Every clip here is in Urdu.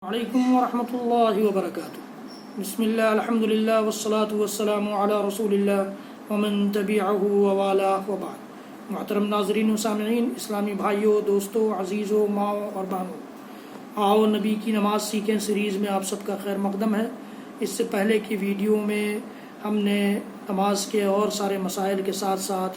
علیکم ورحمۃ اللہ وبرکاتہ۔ بسم اللہ الحمد للہ والصلاة والسلام علی رسول اللہ ومن تبعہ ووالاہ وبعد۔ محترم ناظرین و سامعین، اسلامی بھائیوں، دوستوں، عزیزوں، ماؤں اور بہنوں، آؤ نبی کی نماز سیکھیں سیریز میں آپ سب کا خیر مقدم ہے۔ اس سے پہلے کی ویڈیو میں ہم نے نماز کے اور سارے مسائل کے ساتھ ساتھ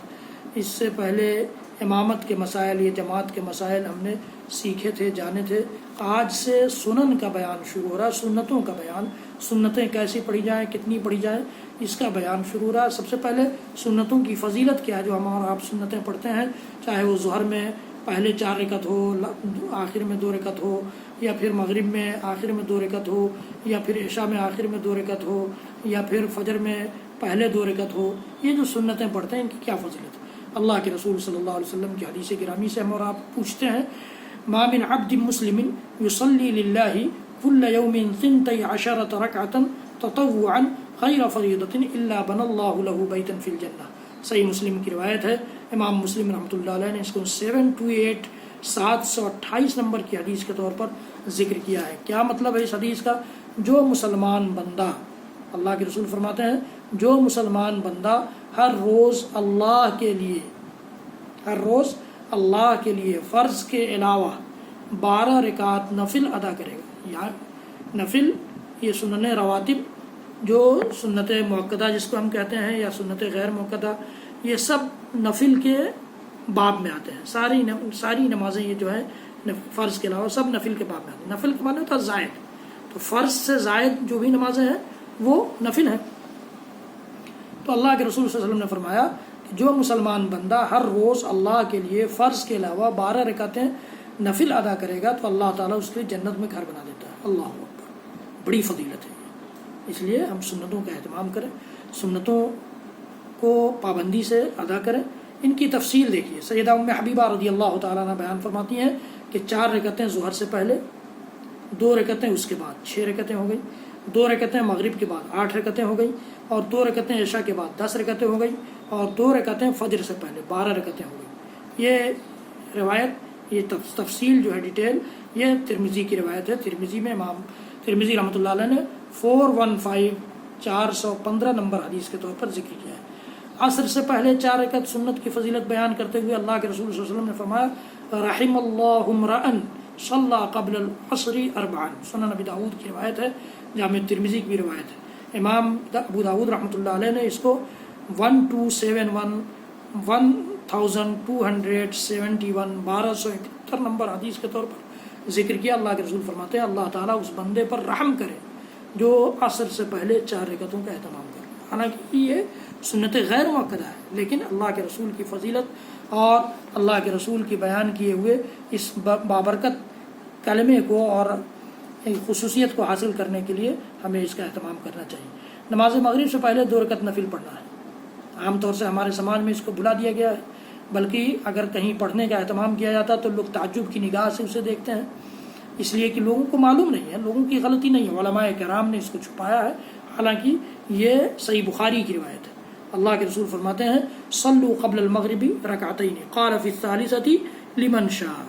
اس سے پہلے امامت کے مسائل یا جماعت کے مسائل ہم نے سیکھے تھے، جانے تھے۔ آج سے سنن کا بیان شروع ہو رہا ہے، سنتوں کا بیان، سنتیں کیسی پڑھی جائیں، کتنی پڑھی جائیں، اس کا بیان شروع ہو رہا ہے۔ سب سے پہلے سنتوں کی فضیلت کیا ہے جو ہم اور آپ سنتیں پڑھتے ہیں، چاہے وہ ظہر میں پہلے 4 رکعت ہو، آخر میں 2 رکعت ہو، یا پھر مغرب میں آخر میں 2 رکعت ہو، یا پھر عشاء میں آخر میں 2 رکعت ہو، یا پھر فجر میں پہلے 2 رکعت ہو۔ یہ جو سنتیں پڑھتے ہیں ان کی کیا فضیلت ہے؟ اللہ کے رسول صلی اللہ علیہ وسلم کی حدیث گرامی سے ہم اور آپ پوچھتے ہیں، ما من عبد مسلم يصلي لله كل يوم 12 ركعة تطوعا غير فريضة إلا بنى الله له بيتا في الجنة۔ صحیح مسلم کی روایت ہے، امام مسلم رحمۃ اللہ علیہ نے اس کو 728 نمبر کی حدیث کے طور پر ذکر کیا ہے۔ کیا مطلب ہے اس حدیث کا؟ جو مسلمان بندہ، اللہ کے رسول فرماتے ہیں، جو مسلمان بندہ ہر روز اللہ کے لیے فرض کے علاوہ 12 رکعت نفل ادا کرے گا، یا نفل یہ سنن رواتب، جو سنت مؤکدہ جس کو ہم کہتے ہیں، یا سنت غیر مؤکدہ، یہ سب نفل کے باب میں آتے ہیں۔ ساری نمازیں یہ جو ہے فرض کے علاوہ سب نفل کے باب میں آتے ہیں۔ نفل کے معنی ہوتا ہے زائد، تو فرض سے زائد جو بھی نمازیں ہیں وہ نفل ہیں۔ تو اللہ کے رسول صلی اللہ علیہ وسلم نے فرمایا کہ جو مسلمان بندہ ہر روز اللہ کے لیے فرض کے علاوہ 12 رکعتیں نفل ادا کرے گا تو اللہ تعالیٰ اس کے لیے جنت میں گھر بنا دیتا ہے۔ اللہ اکبر، بڑی فضیلت ہے یہ۔ اس لیے ہم سنتوں کا اہتمام کریں، سنتوں کو پابندی سے ادا کریں۔ ان کی تفصیل دیکھیے، سیدہ ام حبیبہ رضی اللہ تعالیٰ عنہ بیان فرماتی ہیں کہ 4 رکعتیں ظہر سے پہلے، 2 رکعتیں اس کے بعد، 6 رکعتیں ہو گئی، 2 رکعتیں مغرب کے بعد، 8 رکعتیں ہو گئی، اور 2 رکعتیں عشاء کے بعد 10 رکعتیں ہو گئی، اور 2 رکعتیں فجر سے پہلے 12 رکعتیں ہو گئی۔ یہ روایت، یہ تفصیل جو ہے ڈیٹیل، یہ ترمذی کی روایت ہے۔ ترمذی میں امام ترمذی رحمۃ اللہ علیہ نے 415 نمبر حدیث کے طور پر ذکر کیا ہے۔ عصر سے پہلے 4 رکعت سنت کی فضیلت بیان کرتے ہوئے اللہ کے رسول صلی اللہ علیہ وسلم نے فرمایا، رحم اللہ امرأ صلی قبل العصر 4۔ سنن ابی داؤد کی روایت ہے، جامع ترمذی کی بھی روایت ہے۔ امام ابو داؤد رحمۃ اللہ علیہ نے اس کو 1271 نمبر حدیث کے طور پر ذکر کیا۔ اللہ کے رسول فرماتے ہیں اللہ تعالیٰ اس بندے پر رحم کرے جو عصر سے پہلے 4 رکعتوں کا اہتمام کرے۔ حالانکہ یہ سنت غیر مؤکدہ ہے، لیکن اللہ کے رسول کی فضیلت اور اللہ کے رسول کی بیان کیے ہوئے اس بابرکت کلمے کو اور خصوصیت کو حاصل کرنے کے لیے ہمیں اس کا اہتمام کرنا چاہیے۔ نماز مغرب سے پہلے 2 رکعت نفل پڑھنا ہے۔ عام طور سے ہمارے سماج میں اس کو بھلا دیا گیا ہے، بلکہ اگر کہیں پڑھنے کا اہتمام کیا جاتا تو لوگ تعجب کی نگاہ سے اسے دیکھتے ہیں، اس لیے کہ لوگوں کو معلوم نہیں ہے، لوگوں کی غلطی نہیں ہے، علماء کرام نے اس کو چھپایا ہے، حالانکہ یہ صحیح بخاری کی روایت ہے۔ اللہ کے رسول فرماتے ہیں، صلوا قبل المغرب رکعتین قال فی الثالثۃ لمن شاء۔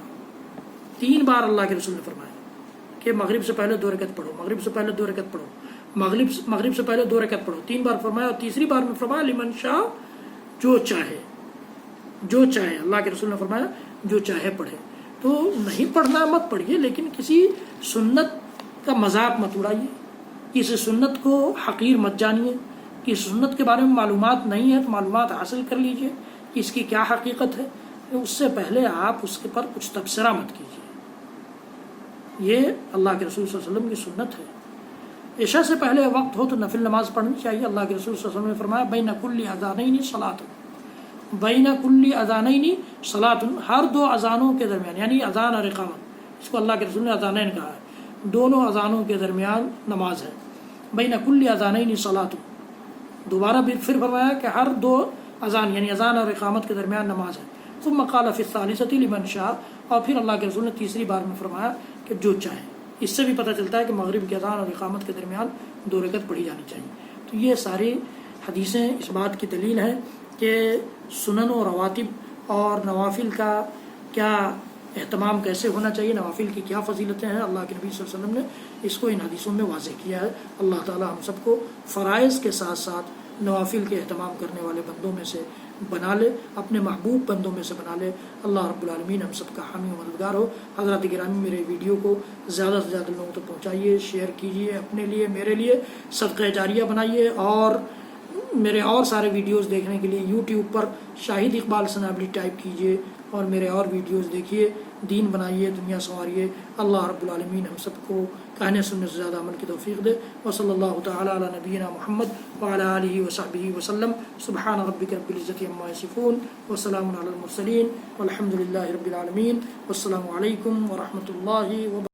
3 بار اللہ کے رسول نے فرمایا کہ مغرب سے پہلے 2 رکعت پڑھو، مغرب سے پہلے 2 رکعت پڑھو، مغرب سے پہلے 2 رکعت پڑھو، 3 بار فرمایا، اور تیسری بار میں فرمایا لمن شاء، جو چاہے، جو چاہے۔ اللہ کے رسول نے فرمایا جو چاہے پڑھے۔ تو نہیں پڑھنا مت پڑھیے، لیکن کسی سنت کا مذاق مت اڑائیے، کسی سنت کو حقیر مت جانیے، کسی سنت کے بارے میں معلومات نہیں ہے تو معلومات حاصل کر لیجئے کہ اس کی کیا حقیقت ہے، اس سے پہلے آپ اس کے پر کچھ تبصرہ مت کیجیے۔ یہ اللہ کے رسول صلی اللہ علیہ وسلم کی سنت ہے۔ عشاء سے پہلے وقت ہو تو نفل نماز پڑھنی چاہیے۔ اللہ کے رسول صلی اللہ علیہ وسلم نے فرمایا، بین کل اذانین صلاۃ، بین کل اذانین صلاۃ، ہر 2 اذانوں کے درمیان، یعنی اذان اور اقامت، اس کو اللہ کے رسول نے اذانین کہا ہے، دونوں اذانوں کے درمیان نماز ہے۔ بین کل اذانین صلاۃ، دوبارہ پھر فرمایا کہ ہر 2 اذان یعنی اذان اور اقامت کے درمیان نماز ہے۔ ثم قال فی الثالثۃ لمن شاء، اور پھر اللہ کے رسول نے تیسری بار میں فرمایا کہ جو چاہے۔ اس سے بھی پتہ چلتا ہے کہ مغرب کی اذان اور اقامت کے درمیان 2 رکعت پڑھی جانی چاہیے۔ تو یہ ساری حدیثیں اس بات کی دلیل ہیں کہ سنن و رواتب اور نوافل کا کیا اہتمام کیسے ہونا چاہیے، نوافل کی کیا فضیلتیں ہیں، اللہ کے نبی صلی اللہ علیہ وسلم نے اس کو ان حدیثوں میں واضح کیا ہے۔ اللہ تعالی ہم سب کو فرائض کے ساتھ ساتھ نوافل کے اہتمام کرنے والے بندوں میں سے بنا لے، اپنے محبوب بندوں میں سے بنا لے۔ اللہ رب العالمین ہم سب کا حامی و مددگار ہو۔ حضرات گرامی، میرے ویڈیو کو زیادہ سے زیادہ لوگوں تک پہنچائیے، شیئر کیجیے، اپنے لیے، میرے لیے صدقہ جاریہ بنائیے، اور میرے اور سارے ویڈیوز دیکھنے کے لیے یوٹیوب پر شاہد اقبال سنابلی ٹائپ کیجیے اور میرے اور ویڈیوز دیکھیے، دین بنائیے، دنیا سنواریے۔ اللہ رب العالمین ہم سب کو کہنے سننے سے زیادہ عمل کی توفیق دے۔ وصلی اللہ تعالی علی نبینا محمد وعلی آلہ وصحبہ وسلم۔ سبحان ربک رب العزۃ عما یصفون وسلام علی المرسلین والحمد للہ رب العالمین۔ والسلام علیکم ورحمۃ اللہ وبرکاتہ۔